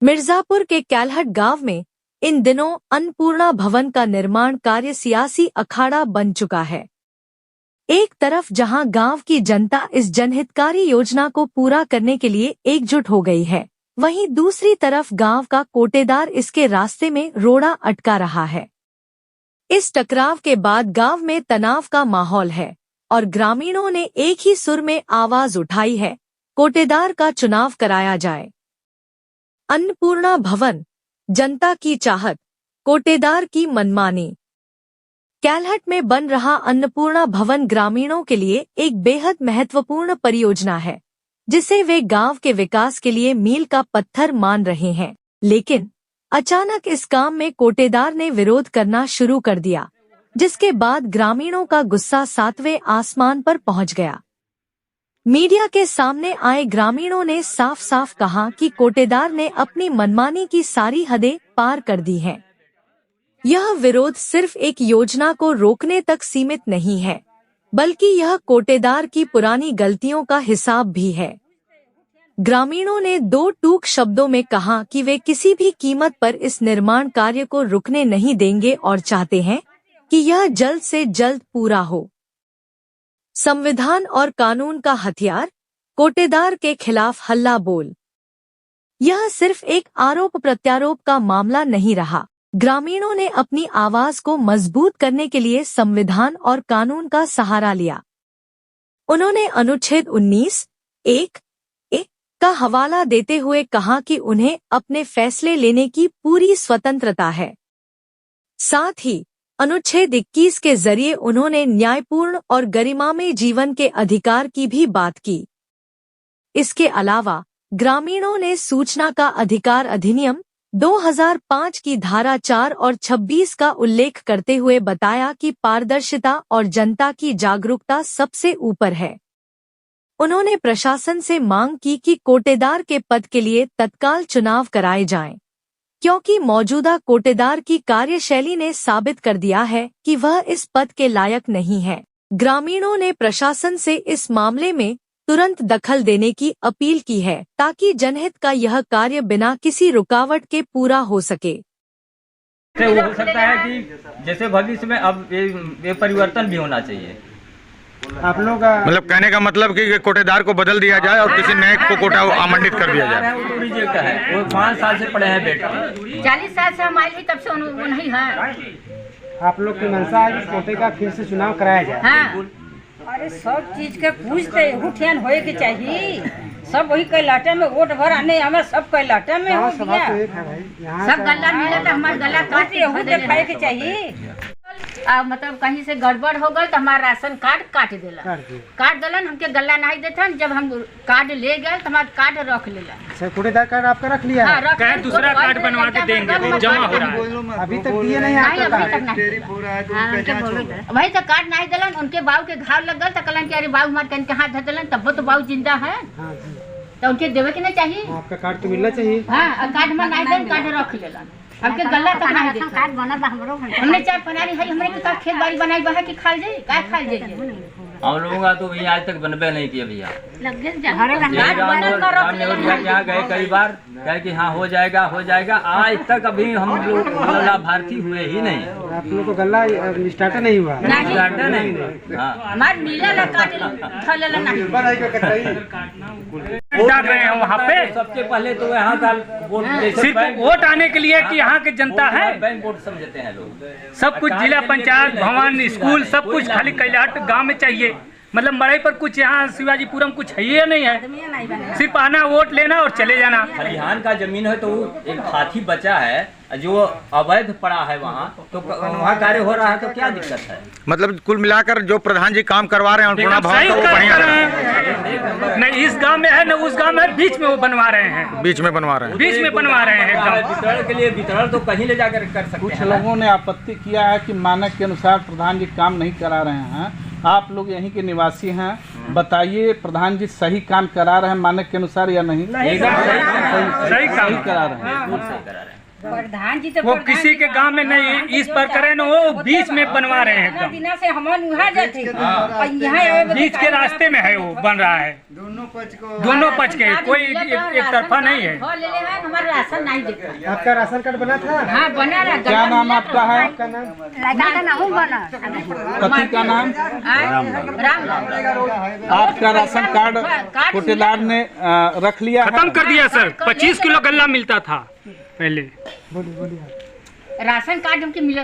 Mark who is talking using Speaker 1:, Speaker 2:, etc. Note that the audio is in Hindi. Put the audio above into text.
Speaker 1: मिर्जापुर के कैलहट गांव में इन दिनों अन्नपूर्णा भवन का निर्माण कार्य सियासी अखाड़ा बन चुका है। एक तरफ जहां गांव की जनता इस जनहितकारी योजना को पूरा करने के लिए एकजुट हो गई है, वहीं दूसरी तरफ गांव का कोटेदार इसके रास्ते में रोड़ा अटका रहा है। इस टकराव के बाद गांव में तनाव का माहौल है और ग्रामीणों ने एक ही सुर में आवाज उठाई है, कोटेदार का चुनाव कराया जाए। अन्नपूर्णा भवन, जनता की चाहत, कोटेदार की मनमानी। कैलहट में बन रहा अन्नपूर्णा भवन ग्रामीणों के लिए एक बेहद महत्वपूर्ण परियोजना है, जिसे वे गांव के विकास के लिए मील का पत्थर मान रहे हैं। लेकिन अचानक इस काम में कोटेदार ने विरोध करना शुरू कर दिया, जिसके बाद ग्रामीणों का गुस्सा 7वें आसमान पर पहुंच गया। मीडिया के सामने आए ग्रामीणों ने साफ साफ कहा कि कोटेदार ने अपनी मनमानी की सारी हदें पार कर दी हैं। यह विरोध सिर्फ एक योजना को रोकने तक सीमित नहीं है, बल्कि यह कोटेदार की पुरानी गलतियों का हिसाब भी है। ग्रामीणों ने दो टूक शब्दों में कहा कि वे किसी भी कीमत पर इस निर्माण कार्य को रुकने नहीं देंगे और चाहते हैं कि यह जल्द से जल्द पूरा हो। संविधान और कानून का हथियार, कोटेदार के खिलाफ हल्ला बोल। यह सिर्फ एक आरोप प्रत्यारोप का मामला नहीं रहा। ग्रामीणों ने अपनी आवाज को मजबूत करने के लिए संविधान और कानून का सहारा लिया। उन्होंने अनुच्छेद 19(1) का हवाला देते हुए कहा कि उन्हें अपने फैसले लेने की पूरी स्वतंत्रता है। साथ ही अनुच्छेद 21 के जरिए उन्होंने न्यायपूर्ण और गरिमामय जीवन के अधिकार की भी बात की। इसके अलावा ग्रामीणों ने सूचना का अधिकार अधिनियम 2005 की धारा 4 और 26 का उल्लेख करते हुए बताया कि पारदर्शिता और जनता की जागरूकता सबसे ऊपर है। उन्होंने प्रशासन से मांग की कि कोटेदार के पद के लिए तत्काल चुनाव कराए जाएं, क्योंकि मौजूदा कोटेदार की कार्यशैली ने साबित कर दिया है कि वह इस पद के लायक नहीं है। ग्रामीणों ने प्रशासन से इस मामले में तुरंत दखल देने की अपील की है, ताकि जनहित का यह कार्य बिना किसी रुकावट के पूरा हो सके।
Speaker 2: वो हो सकता है कि जैसे भविष्य में अब ये परिवर्तन भी होना चाहिए।
Speaker 3: आप लोग
Speaker 4: मतलब कहने का मतलब कि कोटेदार को बदल दिया जाए और किसी नए को कोटा आवंटित कर दिया जाए।
Speaker 2: वो तो रिजेक्ट है, वो 5 साल से पड़े हैं बेटे,
Speaker 5: 40 साल से हम आए ही तब से वो नहीं है।
Speaker 3: आप लोग की मंशा है कि कोटे का फिर से चुनाव कराया जाए।
Speaker 5: हाँ। अरे सब चीज के पूछते उठियान होए के चाहिए। सब वही कैलाटे में वोट भर आने हमें सब कैलाटे में हो गया। सब गला मिले तो हमारे गला काट के चाहिए। मतलब कहीं से गड़बड़ हो गई तो हमारा राशन कार्ड काट दिलन। हमके गला नहीं देता। जब हम कार्ड ले गए तो हमारा कार्ड रख लेला।
Speaker 3: कोटेदार कार्ड आपका रख लिया?
Speaker 5: हाँ,
Speaker 2: कहे दूसरा कार्ड बनवा के देंगे, वो जमा हो रहा है।
Speaker 3: अभी तक दिए नहीं आपका कार्ड?
Speaker 5: वही तो कार्ड नहीं दिलन। उनके बाबू के घाव लग गए तो कहलन कि अरे बाबू हमारे कहीं कहाँ धर दिलन, तब तो बाबू जिंदा है तो उनके देवे के नहीं चाहिए।
Speaker 3: आपका कार्ड तो मिलना चाहिए।
Speaker 5: हाँ, कार्ड में नहीं दिलन, कार्ड रख लेलन। हमके गल्ला तक नहीं देता। कार्ड बना बा हमरो। हमने चार पनारी है, हमरे के खेत बाड़ी बनाई बा है कि खाल जाई, का खाल जाई।
Speaker 2: हम लोगों का तो भी आज तक बनबे नहीं किया भैया। यहाँ गए कई बार, कहे कि हाँ हो जाएगा। आज तक अभी हम लोग लाभार्थी हुए ही नहीं।
Speaker 3: आप लोग को गल्ला स्टार्टर नहीं हुआ?
Speaker 2: स्टार्टर नहीं हुआ।
Speaker 5: हमारे मिला ला कार्ड थलेला नहीं।
Speaker 6: डाल रहे हैं वहाँ पे।
Speaker 2: सबसे पहले तो यहाँ का वोट
Speaker 6: सिर्फ वोट आने के लिए कि यहाँ की जनता है,
Speaker 2: बैंक वोट समझते हैं लोग।
Speaker 6: सब कुछ जिला पंचायत भवन स्कूल सब कुछ खाली कैलाट गांव में चाहिए। मतलब मड़ई पर कुछ यहाँ शिवाजीपुरम कुछ है ही नहीं है। सिर्फ आना वोट लेना और चले जाना।
Speaker 2: खलिहान का जमीन है तो एक हाथी बचा है जो अवैध पड़ा है वहाँ, तो वहाँ कार्य हो रहा है तो क्या दिक्कत है?
Speaker 4: मतलब कुल मिलाकर जो प्रधान जी काम करवा रहे हैं अन्नपूर्णा भवन का, वो बढ़िया है।
Speaker 6: नहीं इस गांव में है न उस गांव में, बीच में वो बनवा रहे हैं।
Speaker 4: बीच में बनवा रहे हैं
Speaker 2: वितरण के लिए। वितरण तो कहीं ले जाकर कर सकते हैं।
Speaker 7: कुछ लोगों ने आपत्ति किया है कि मानक के अनुसार प्रधान जी काम नहीं करा रहे हैं। आप लोग यहीं के निवासी हैं, बताइए प्रधान जी सही काम करा रहे हैं मानक के अनुसार या नहीं?
Speaker 6: सही
Speaker 7: करा रहे हैं।
Speaker 5: प्रधान जी तो
Speaker 6: वो
Speaker 5: प्रधान
Speaker 6: किसी
Speaker 5: जी
Speaker 6: के गांव में नहीं, इस पर करे ना, वो बीच में बनवा रहे हैं एकदम।
Speaker 5: दिना से हमारे वहाँ जाते और यहाँ आवे
Speaker 6: बीच के रास्ते में है, वो बन रहा है दोनों पक्ष के, कोई एक तरफा नहीं है।
Speaker 5: ले ले है, हमारा राशन नहीं देता।
Speaker 3: आपका राशन कार्ड बना था?
Speaker 5: हाँ बना रहा।
Speaker 7: क्या नाम आपका है?
Speaker 3: आपका नाम?
Speaker 5: लड़का का नाम बना।
Speaker 7: पति का नाम?
Speaker 5: राम।
Speaker 7: आपका राशन कार्ड कोटेदार ने रख लिया है?
Speaker 6: खत्म कर दिया सर। 25 किलो गल्ला मिलता था पहले।
Speaker 3: बोलिए बोलिए।
Speaker 5: राशन कार्ड हमके मिला